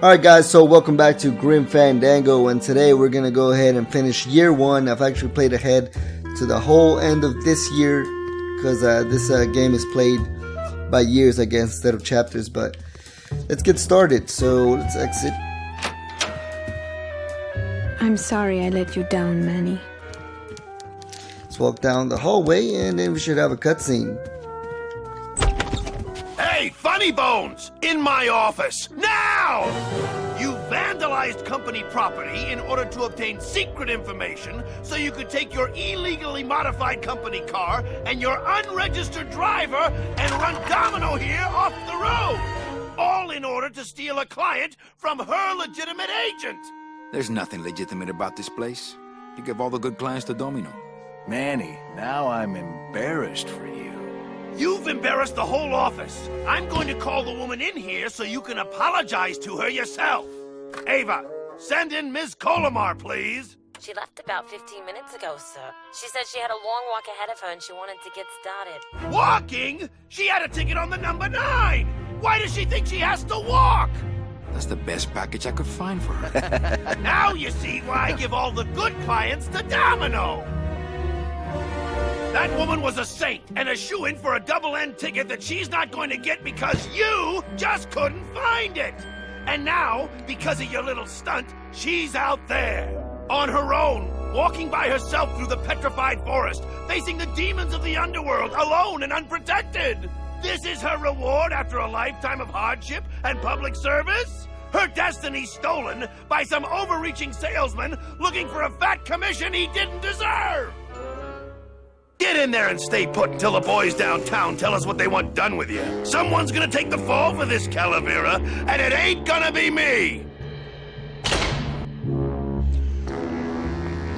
Alright guys, so welcome back to Grim Fandango, and today we're going to go ahead and finish year 1. I've actually played ahead to the whole end of this year, because this game is played by years, I guess, instead of chapters, but let's get started. So let's exit. I'm sorry I let you down, Manny. Let's walk down the hallway, and then we should have a cutscene. Hey, Funny Bones! In my office! Now! You vandalized company property in order to obtain secret information so you could take your illegally modified company car and your unregistered driver and run domino here off the road! All in order to steal a client from her legitimate agent! There's nothing legitimate about this place. You give all the good clients to Domino. Manny, now I'm embarrassed for you. You've embarrassed the whole office. I'm going to call the woman in here so you can apologize to her yourself. Ava, send in Ms. Colomar, please. She left about 15 minutes ago, sir. She said she had a long walk ahead of her and she wanted to get started. Walking? She had a ticket on the number 9. Why does she think she has to walk? That's the best package I could find for her. Now you see why I give all the good clients to Domino. That woman was a saint and a shoo-in for a double-end ticket that she's not going to get because you just couldn't find it. And now, because of your little stunt, she's out there, on her own, walking by herself through the petrified forest, facing the demons of the underworld, alone and unprotected. This is her reward after a lifetime of hardship and public service? Her destiny stolen by some overreaching salesman looking for a fat commission he didn't deserve. Get in there and stay put until the boys downtown tell us what they want done with you. Someone's gonna take the fall for this, Calavera, and it ain't gonna be me!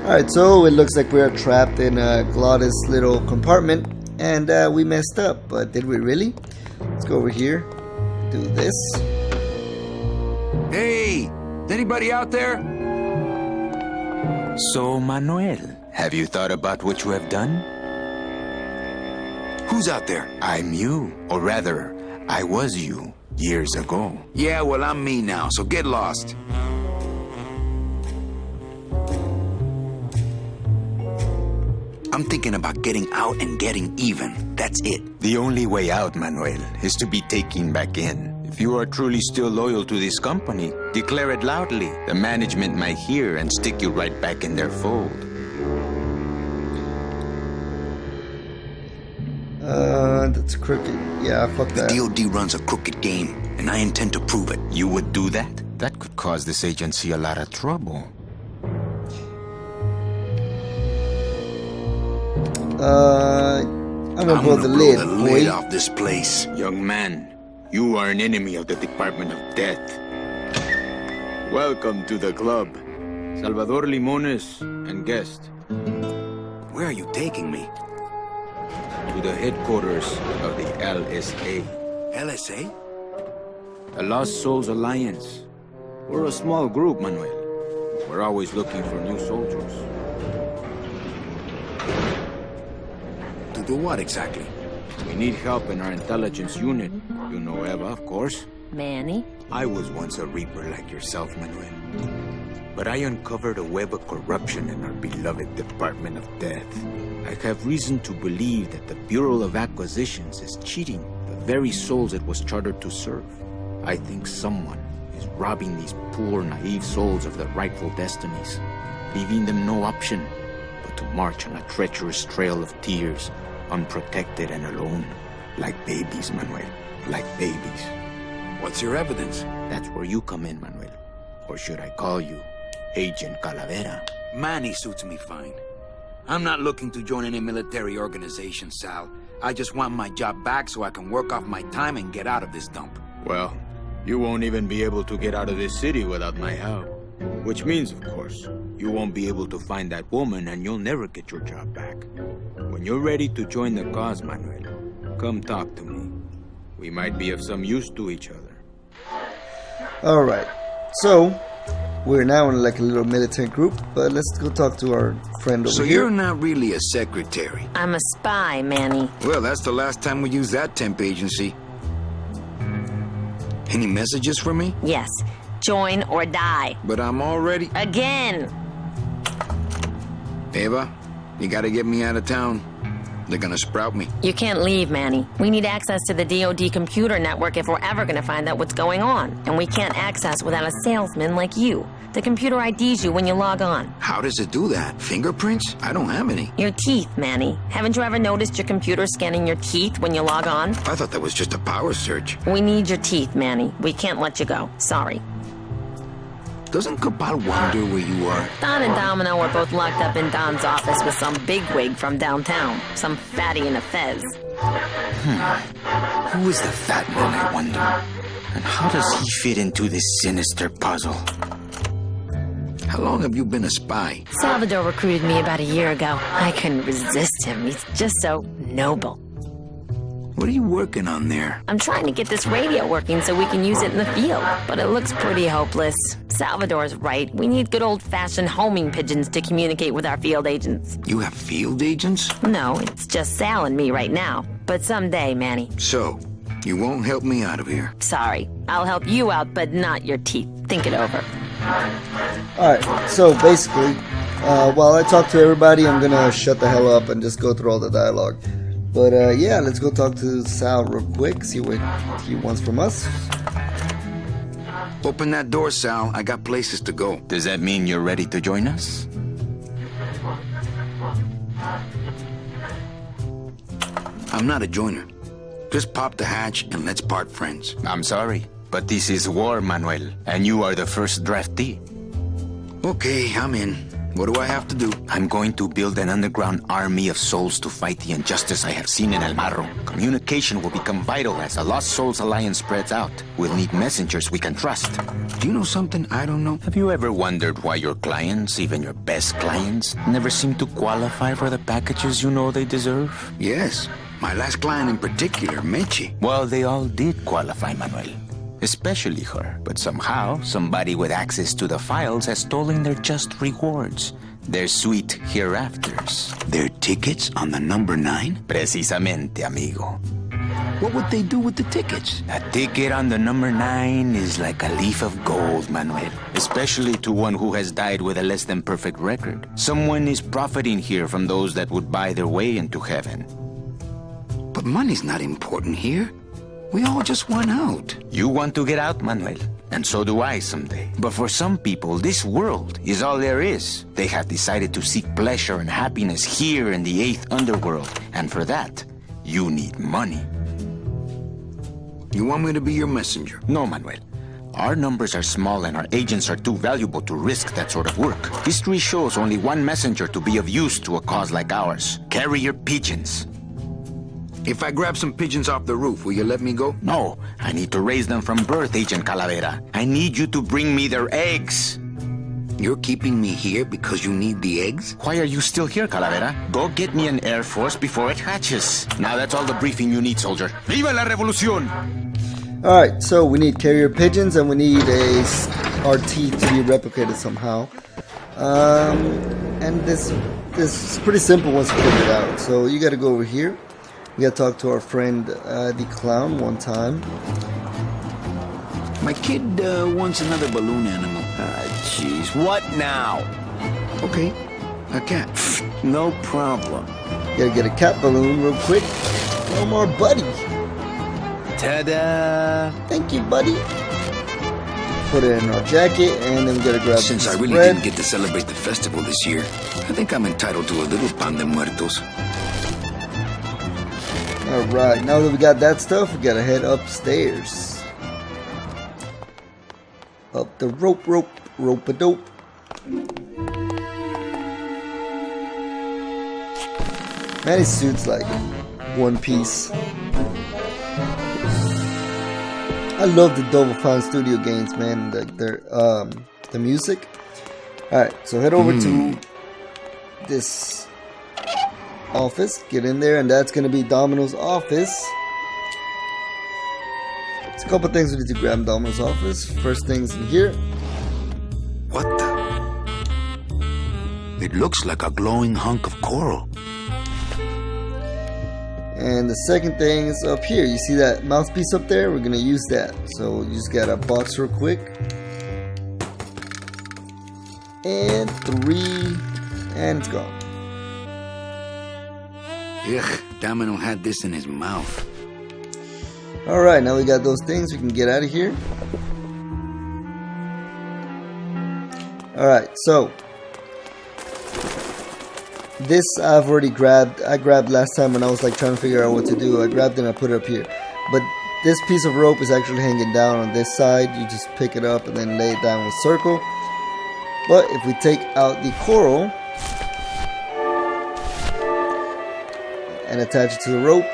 Alright, so it looks like we're trapped in Glottis' little compartment, and we messed up, but did we really? Let's go over here, do this. Hey! Is anybody out there? So, Manuel, have you thought about what you have done? Who's out there? I'm you, or rather, I was you, years ago. Yeah, well, I'm me now, so get lost. I'm thinking about getting out and getting even. That's it. The only way out, Manuel, is to be taken back in. If you are truly still loyal to this company, declare it loudly. The management might hear and stick you right back in their fold. That's crooked. Yeah, fuck that. The DOD runs a crooked game, and I intend to prove it. You would do that? That could cause this agency a lot of trouble. I'm gonna blow the lid, boy. Off this place. Young man, you are an enemy of the Department of Death. Welcome to the club. Salvador Limones and guest. Where are you taking me? To the headquarters of the LSA. LSA? The Lost Souls Alliance. We're a small group, Manuel. We're always looking for new soldiers. To do what exactly? We need help in our intelligence unit. You know Eva, of course. Manny? I was once a Reaper like yourself, Manuel. But I uncovered a web of corruption in our beloved Department of Death. I have reason to believe that the Bureau of Acquisitions is cheating the very souls it was chartered to serve. I think someone is robbing these poor, naive souls of their rightful destinies, leaving them no option but to march on a treacherous trail of tears, unprotected and alone, like babies, Manuel, like babies. What's your evidence? That's where you come in, Manuel. Or should I call you Agent Calavera? Manny suits me fine. I'm not looking to join any military organization, Sal. I just want my job back so I can work off my time and get out of this dump. Well, you won't even be able to get out of this city without my help. Which means, of course, you won't be able to find that woman and you'll never get your job back. When you're ready to join the cause, Manuel, come talk to me. We might be of some use to each other. Alright, so we're now in like a little military group, but let's go talk to our friend over here. So you're not really a secretary? I'm a spy, Manny. Well, that's the last time we used that temp agency. Any messages for me? Yes. Join or die. But I'm already... Again. Eva, you gotta get me out of town. They're gonna sprout me. You can't leave, Manny. We need access to the DoD computer network if we're ever gonna find out what's going on. And we can't access without a salesman like you. The computer IDs you when you log on. How does it do that? Fingerprints? I don't have any. Your teeth, Manny. Haven't you ever noticed your computer scanning your teeth when you log on? I thought that was just a power surge. We need your teeth, Manny. We can't let you go. Sorry. Doesn't Cabal wonder where you are? Don and Domino are both locked up in Don's office with some bigwig from downtown. Some fatty in a fez. Who is the fat man, I wonder? And how does he fit into this sinister puzzle? How long have you been a spy? Salvador recruited me about a year ago. I couldn't resist him. He's just so noble. What are you working on there? I'm trying to get this radio working so we can use it in the field, but it looks pretty hopeless. Salvador's right. We need good old-fashioned homing pigeons to communicate with our field agents. You have field agents? No, it's just Sal and me right now. But someday, Manny. So, you won't help me out of here? Sorry. I'll help you out, but not your teeth. Think it over. Alright, so basically, while I talk to everybody, I'm gonna shut the hell up and just go through all the dialogue. But yeah, let's go talk to Sal real quick, see what he wants from us. Open that door, Sal. I got places to go. Does that mean you're ready to join us? I'm not a joiner. Just pop the hatch and let's part friends. I'm sorry, but this is war, Manuel, and you are the first draftee. Okay, I'm in. What do I have to do? I'm going to build an underground army of souls to fight the injustice I have seen in El Marro. Communication will become vital as the Lost Souls Alliance spreads out. We'll need messengers we can trust. Do you know something I don't know? Have you ever wondered why your clients, even your best clients, never seem to qualify for the packages you know they deserve? Yes. My last client in particular, Mechi. Well, they all did qualify, Manuel. Especially her. But somehow, somebody with access to the files has stolen their just rewards. Their sweet hereafters. Their tickets on the number 9? Precisamente, amigo. What would they do with the tickets? A ticket on the number 9 is like a leaf of gold, Manuel. Especially to one who has died with a less than perfect record. Someone is profiting here from those that would buy their way into heaven. But money's not important here. We all just want out. You want to get out, Manuel. And so do I someday. But for some people, this world is all there is. They have decided to seek pleasure and happiness here in the 8th underworld. And for that, you need money. You want me to be your messenger? No, Manuel. Our numbers are small and our agents are too valuable to risk that sort of work. History shows only one messenger to be of use to a cause like ours. Carrier pigeons. If I grab some pigeons off the roof, will you let me go? No, I need to raise them from birth, Agent Calavera. I need you to bring me their eggs. You're keeping me here because you need the eggs? Why are you still here, Calavera? Go get me an Air Force before it hatches. Now that's all the briefing you need, soldier. Viva la revolución! Alright, so we need carrier pigeons and we need our teeth to be replicated somehow. And this is pretty simple once you figure it out. So you gotta go over here. We gotta talk to our friend, the clown, one time. My kid wants another balloon animal. Jeez, what now? Okay, a cat. No problem. Gotta get a cat balloon real quick from our buddy. Ta-da! Thank you, buddy. Put it in our jacket, and then we gotta grab Since I really didn't get to celebrate the festival this year, I think I'm entitled to a little pan de muertos. Alright, now that we got that stuff, we gotta head upstairs. Up the rope-a-dope. Man, his suit's like one piece. I love the Double Fine Studio games, man. The music. Alright, so head over to this office, get in there, and that's gonna be Domino's office. There's a couple things we need to grab in Domino's office. First thing's in here. What the? It looks like a glowing hunk of coral. And the second thing is up here. You see that mouthpiece up there? We're gonna use that. So you just gotta box real quick. and 3, and it's gone. Ugh, Domino had this in his mouth. Alright, now we got those things, we can get out of here. Alright, so this I've already grabbed. I grabbed last time when I was like trying to figure out what to do. I grabbed it and I put it up here. But this piece of rope is actually hanging down on this side. You just pick it up and then lay it down with circle. But if we take out the coral and attach it to the rope,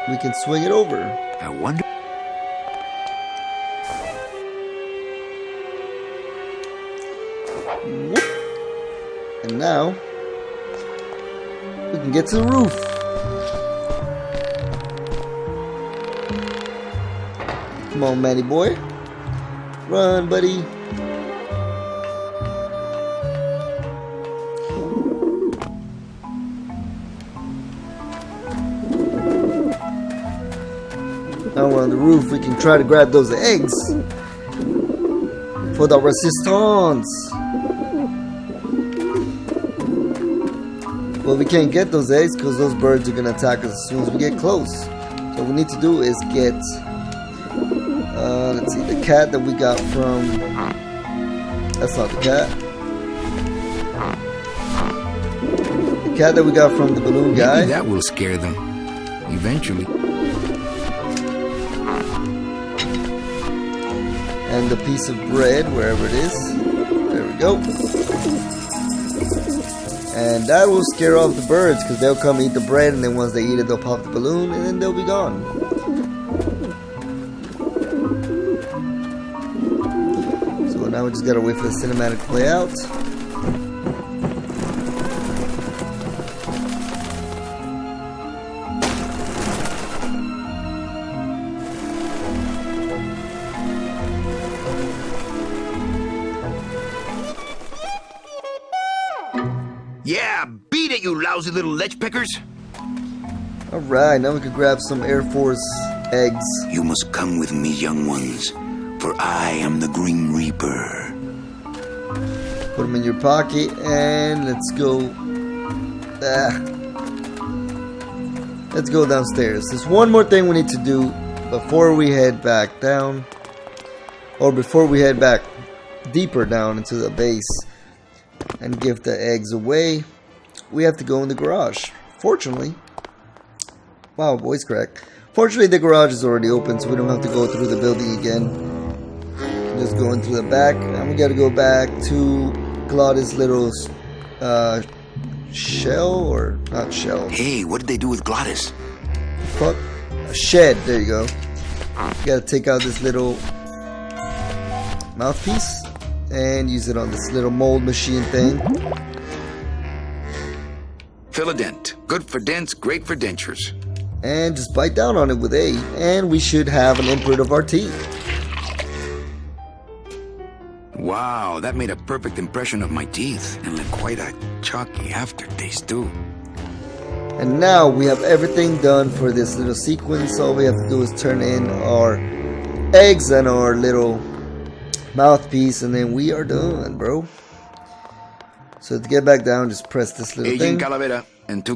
we can swing it over. I wonder. And now we can get to the roof. Come on, Manny boy. Run, buddy. Now we're on the roof. We can try to grab those eggs for the resistance. Well, we can't get those eggs because those birds are going to attack us as soon as we get close. So what we need to do is get, let's see, the cat that we got from, that's not the cat. The cat that we got from the balloon guy. Maybe that will scare them, eventually. And the piece of bread, wherever it is. There we go. And that will scare off the birds because they'll come eat the bread, and then once they eat it, they'll pop the balloon, and then they'll be gone. So now we just gotta wait for the cinematic to play out. Yeah, beat it, you lousy little lech pickers. Alright, now we can grab some Air Force eggs. You must come with me, young ones, for I am the Grim Reaper. Put them in your pocket, and let's go. Let's go downstairs. There's one more thing we need to do before we head back down, or before we head back deeper down into the base and give the eggs away. We have to go in the garage. Fortunately, wow, voice crack. Fortunately, the garage is already open, so we don't have to go through the building again. Just go in through the back, and we gotta go back to Claudia's little shell, or not shell. Hey, what did they do with Glottis? Fuck, a shed. There you go. You gotta take out this little mouthpiece and use it on this little mold machine thing. Fill a dent. Good for dents, great for dentures. And just bite down on it with A, and we should have an imprint of our teeth. Wow, that made a perfect impression of my teeth, and like quite a chalky aftertaste too. And now we have everything done for this little sequence. All we have to do is turn in our eggs and our little mouthpiece, and then we are done, bro. So to get back down, just press this little Agent thing. Calavera and two